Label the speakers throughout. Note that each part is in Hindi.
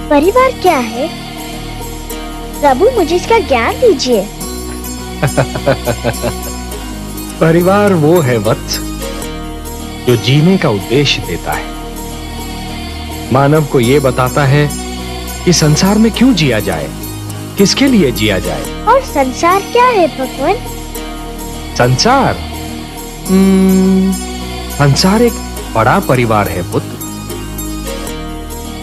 Speaker 1: परिवार क्या है? प्रभु मुझे इसका ज्ञान दीजिए।
Speaker 2: परिवार वो है वत्स जो जीने का उद्देश्य देता है, मानव को ये बताता है कि संसार में क्यों जिया जाए, किसके लिए जिया जाए।
Speaker 1: और संसार क्या है भगवान?
Speaker 2: संसार संसार एक बड़ा परिवार है पुत्र।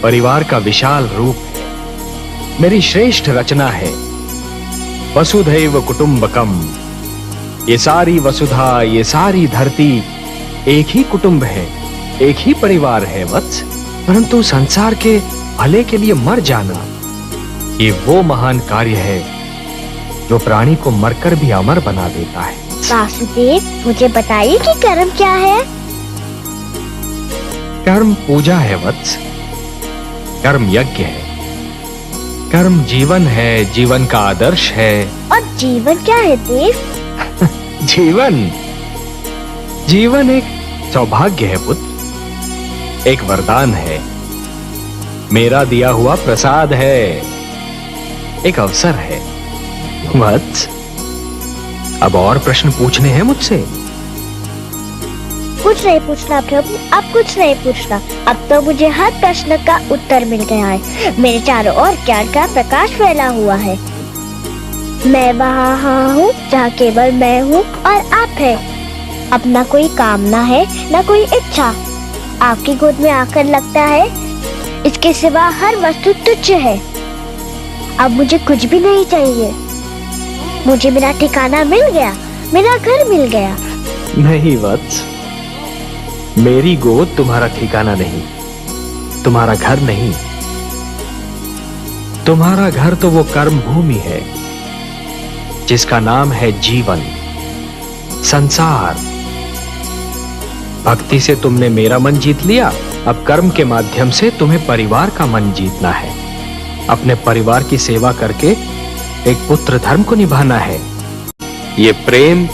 Speaker 2: परिवार का विशाल रूप है, मेरी श्रेष्ठ रचना है। वसुधैव कुटुंबकम, ये सारी वसुधा, ये सारी धरती एक ही कुटुंब है, एक ही परिवार है वत्स। परंतु संसार के भले के लिए मर जाना, ये वो महान कार्य है जो प्राणी को मरकर भी अमर बना देता है।
Speaker 1: वासुदेव, मुझे बताइए कि कर्म क्या है?
Speaker 2: कर्म पूजा है वत्स, कर्म यज्ञ है, कर्म जीवन है, जीवन का आदर्श है।
Speaker 1: और जीवन क्या है देव?
Speaker 2: जीवन एक सौभाग्य है पुत्र, एक वरदान है, मेरा दिया हुआ प्रसाद है, एक अवसर है। वत्स, अब और प्रश्न पूछने हैं मुझसे?
Speaker 1: कुछ नहीं पूछना प्रभु, अब कुछ नहीं पूछना। अब तो मुझे हर प्रश्न का उत्तर मिल गया है। मेरे चारों ओर ज्ञान का प्रकाश फैला हुआ है। मैं वहाँ हूँ जहाँ केवल मैं हूँ और आप है। अब ना कोई कामना है, ना कोई इच्छा। आपकी गोद में आकर लगता है इसके सिवा हर वस्तु तुच्छ है। अब मुझे कुछ भी नहीं चाहिए। मुझे मेरा ठिकाना मिल गया, मेरा घर मिल गया।
Speaker 2: नहीं वत्स, मेरी गोद तुम्हारा ठिकाना नहीं, तुम्हारा घर नहीं। तुम्हारा घर तो वो कर्म भूमि है जिसका नाम है जीवन, संसार। भक्ति से तुमने मेरा मन जीत लिया, अब कर्म के माध्यम से तुम्हें परिवार का मन जीतना है। अपने परिवार की सेवा करके एक पुत्र धर्म को निभाना है। ये प्रेम,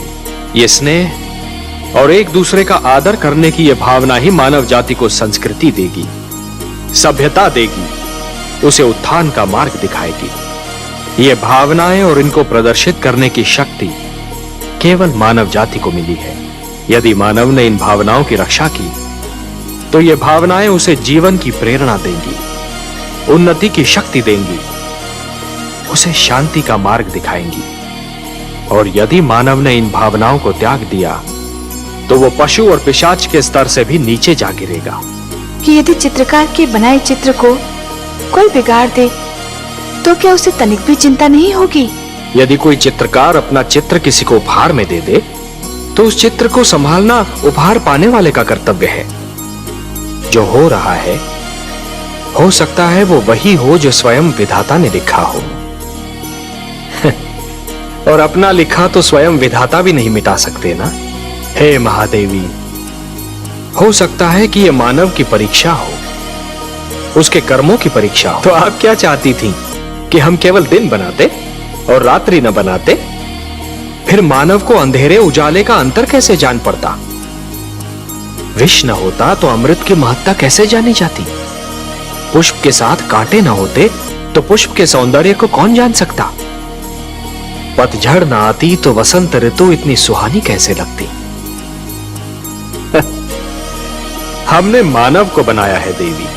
Speaker 2: ये स्नेह और एक दूसरे का आदर करने की ये भावना ही मानव जाति को संस्कृति देगी, सभ्यता देगी, उसे उत्थान का मार्ग दिखाएगी। ये भावनाएं और इनको प्रदर्शित करने की शक्ति केवल मानव जाति को मिली है। यदि मानव ने इन भावनाओं की रक्षा की तो ये भावनाएं उसे जीवन की प्रेरणा देंगी, उन्नति की शक्ति देंगी, उसे शांति का मार्ग दिखाएंगी। और यदि मानव ने इन भावनाओं को त्याग दिया तो वो पशु और पिशाच के स्तर से भी नीचे जा गिरेगा।
Speaker 3: कि यदि चित्रकार के बनाए चित्र को कोई बिगाड़ दे तो क्या उसे तनिक भी चिंता नहीं होगी?
Speaker 2: यदि कोई चित्रकार अपना चित्र किसी को उपहार में दे दे तो उस चित्र को संभालना उपहार पाने वाले का कर्तव्य है। जो हो रहा है, हो सकता है वो वही हो जो स्वयं विधाता ने लिखा हो। और अपना लिखा तो स्वयं विधाता भी नहीं मिटा सकते ना। हे महादेवी, हो सकता है कि यह मानव की परीक्षा हो, उसके कर्मों की परीक्षा हो। तो आप क्या चाहती थी कि हम केवल दिन बनाते और रात्रि न बनाते? फिर मानव को अंधेरे उजाले का अंतर कैसे जान पड़ता? विष न होता तो अमृत की महत्ता कैसे जानी जाती? पुष्प के साथ कांटे न होते तो पुष्प के सौंदर्य को कौन जान सकता? पतझड़ न आती तो वसंत ऋतु इतनी सुहानी कैसे लगती? हमने मानव को बनाया है देवी।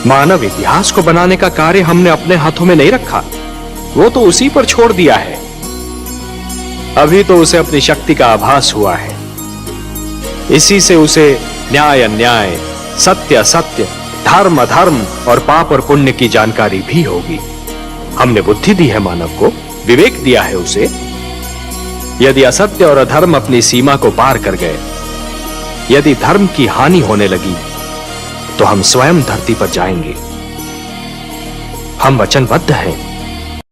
Speaker 2: मानव इतिहास को बनाने का कार्य हमने अपने हाथों में नहीं रखा, वो तो उसी पर छोड़ दिया है। अभी तो उसे अपनी शक्ति का आभास हुआ है। इसी से उसे न्याय अन्याय, सत्य असत्य, धर्म अधर्म और पाप और पुण्य की जानकारी भी होगी। हमने बुद्धि दी है मानव को, विवेक दिया है उसे। यदि असत्य और अधर्म अपनी सीमा को पार कर गए, यदि धर्म की हानि होने लगी तो हम स्वयं धरती पर जाएंगे। हम वचनबद्ध हैं